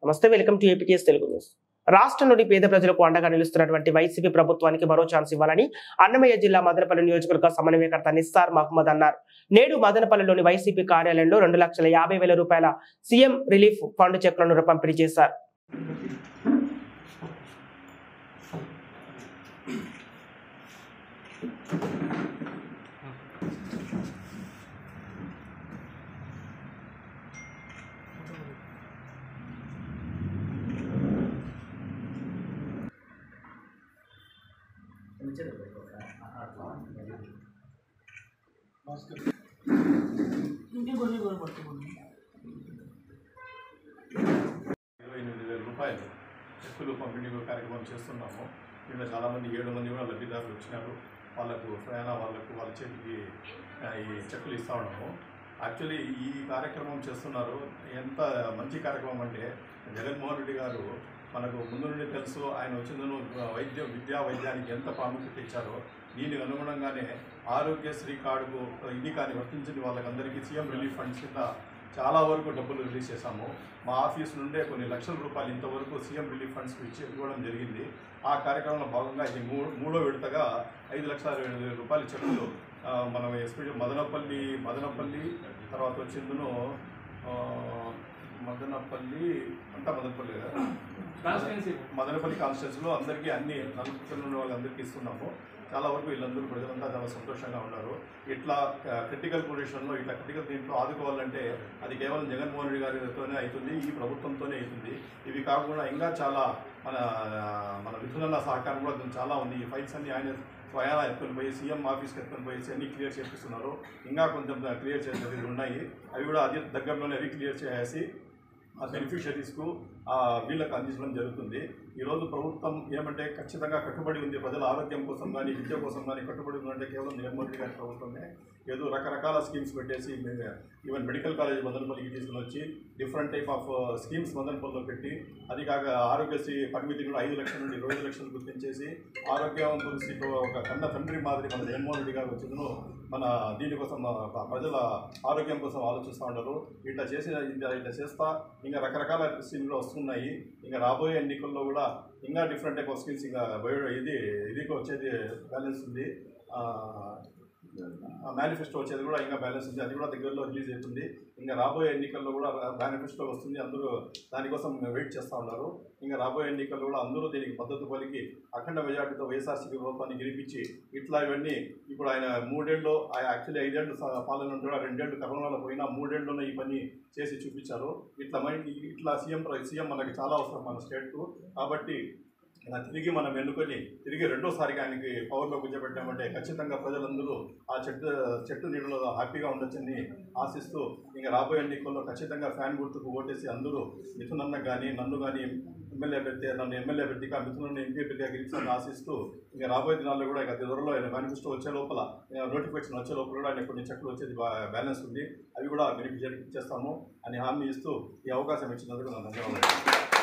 నమస్తే, welcome to APTS Telugu news. రాష్ట్రంలోని పేద ప్రజలకు అండగా నిలుస్తున్నటువంటి వైసీపీ ప్రభుత్వానికి మరో ఛాన్స్ ఇవ్వాలని అన్నమయ్య జిల్లా మదనపల్లి నియోజకవర్గ సమన్వయకర్త నిస్సార్ మహమ్మద్ అన్నారు. నేడు మదనపల్లిలోని వైసీపీ కార్యాలయంలో 2,50,000 రూపాయల సీఎం రిలీఫ్ ఫండ్ చెక్లను పంపిణీ చేశారు. రూపాయలు చెక్కులు పంపిణీ కార్యక్రమం చేస్తున్నాము. దీంట్లో చాలామంది 7 మంది కూడా లబ్ధిదారులు వచ్చినారు. వాళ్ళకు వాళ్ళ చేతికి ఈ చెక్కులు ఇస్తూ ఉన్నాము. యాక్చువల్లీ ఈ కార్యక్రమం చేస్తున్నారు. ఎంత మంచి కార్యక్రమం అంటే జగన్మోహన్ రెడ్డి గారు మనకు ముందు నుండి తెలుసు. ఆయన వచ్చిందను వైద్యానికి ఎంత ప్రాముఖ్యత ఇచ్చారో దీనికి అనుగుణంగానే ఆరోగ్యశ్రీ కార్డుకు ఇది కానీ వర్తించిన వాళ్ళకందరికీ సీఎం రిలీఫ్ ఫండ్స్ కింద చాలా వరకు డబ్బులు రిలీజ్ చేశాము. మా ఆఫీస్ నుండే కొన్ని లక్షల రూపాయలు ఇంతవరకు సీఎం రిలీఫ్ ఫండ్స్కి ఇవ్వడం జరిగింది. ఆ కార్యక్రమంలో భాగంగా ఇది మూడో విడతగా 5,02,000 రూపాయల చెక్కులు మనం ఎస్పెషల్ మదనపల్లి తర్వాత వచ్చిందును మదనపల్లి కాన్స్టిట్యూన్సీలో అందరికీ అన్ని నలుగురు వాళ్ళందరికీ ఇస్తున్నాము. చాలా వరకు వీళ్ళందరూ ప్రజలంతా చాలా సంతోషంగా ఉన్నారు. ఇట్లా క్రిటికల్ పొజిషన్లో ఇట్లా క్రిటికల్ దీంట్లో ఆదుకోవాలంటే అది కేవలం జగన్మోహన్ రెడ్డి గారితోనే అవుతుంది, ఈ ప్రభుత్వంతోనే అవుతుంది. ఇవి కాకుండా ఇంకా చాలా మన మిథునన్న సహకారం కూడా చాలా ఉంది. ఈ ఫైల్స్ అన్ని ఆయన స్వయానా ఎత్తుకొని పోయి సీఎం ఆఫీస్కి ఎత్తుకొని పోయి అన్ని క్లియర్ చేపిస్తున్నారు. ఇంకా కొంచెం క్లియర్ చేసేది ఉన్నాయి. అవి కూడా అదే దగ్గరలోనే క్లియర్ చేసి ఆ బెనిఫిషరీస్కు వీళ్ళకు అందించడం జరుగుతుంది. ఈరోజు ప్రభుత్వం ఏమంటే ఖచ్చితంగా కట్టుబడి ఉంది. ప్రజల ఆరోగ్యం కోసం కానీ విద్య కోసం కానీ కట్టుబడి ఉందంటే కేవలం జగన్మోహన్ రెడ్డి గారి ప్రభుత్వమే. ఏదో రకరకాల స్కీమ్స్ పెట్టేసి ఈవెన్ మెడికల్ కాలేజ్ మదనపల్లికి తీసుకుని వచ్చి డిఫరెంట్ టైప్ ఆఫ్ స్కీమ్స్ మదనపల్లిలో పెట్టి అది కాక ఆరోగ్యశ్రీ పరిమితి కూడా 5 లక్షల నుండి 20 లక్షలు గుర్తించేసి ఆరోగ్యవంతులు ఒక కన్న తండ్రి మాదిరి మన జగన్మోహన్ రెడ్డి గారు వచ్చిందను మన దీనికోసం ప్రజల ఆరోగ్యం కోసం ఆలోచిస్తూ ఉన్నారు. ఇట్లా చేస్తా ఇంకా రకరకాల స్కీమ్లు వస్తున్నాయి. ఇంకా రాబోయే ఎన్నికల్లో కూడా ఇంకా డిఫరెంట్ టైప్ ఆఫ్ స్కీమ్స్ ఇంకా ఇది వచ్చేది బ్యాలెన్స్ ఉంది. మేనిఫెస్టో వచ్చేది కూడా ఇంకా బ్యాలెన్స్ ఉంది. అది కూడా దగ్గరలో రిలీజ్ అవుతుంది. ఇంకా రాబోయే ఎన్నికల్లో కూడా మేనిఫెస్టో వస్తుంది. అందరూ దానికోసం వెయిట్ చేస్తూ ఉన్నారు. ఇంకా రాబోయే ఎన్నికల్లో కూడా అందరూ దీనికి మద్దతు పలికి అఖండ మెజార్టీతో వైఎస్ఆర్సీపీ ప్రభుత్వాన్ని గెలిపించి ఇట్లా ఇవన్నీ ఇప్పుడు ఆయన 3 ఏళ్ళు యాక్చువల్లీ 5 ఏళ్ళు పాలన కూడా 2 ఏళ్ళు కరోనాలో పోయినా 3 ఏళ్ళలోనే ఈ పని చేసి చూపించారు. ఇట్లా సీఎం మనకి చాలా అవసరం మన స్టేట్కు. కాబట్టి తిరిగి మనం ఎన్నుకొని తిరిగి రెండోసారిగా ఆయనకి పవర్లో కూర్చోబెట్టామంటే ఖచ్చితంగా ప్రజలందరూ ఆ చెట్టు నీళ్ళలో హ్యాపీగా ఉండొచ్చని ఆశిస్తూ ఇంకా రాబోయే ఎన్నికల్లో ఖచ్చితంగా ఫ్యాన్ గుర్తుకు ఓటేసి అందరూ మిథునన్న కానీ నన్ను కానీ నన్ను ఎమ్మెల్యే అభ్యర్థిగా మిథునన్న ఎంపీ అభ్యర్థిగా గెలిచాలని ఆశిస్తూ ఇంకా రాబోయే దినాల్లో కూడా ఇక త్వరలో ఆయన మేనిఫెస్టో వచ్చే లోపల నోటిఫికేషన్ వచ్చే లోపల కూడా ఆయన కొన్ని చెట్లు వచ్చేది బ్యాలెన్స్ ఉంది. అవి కూడా బెనిఫిట్ చేస్తాము అని హామీ ఇస్తూ ఈ అవకాశం ఇచ్చినందుకు నా ధన్యవాదాలు.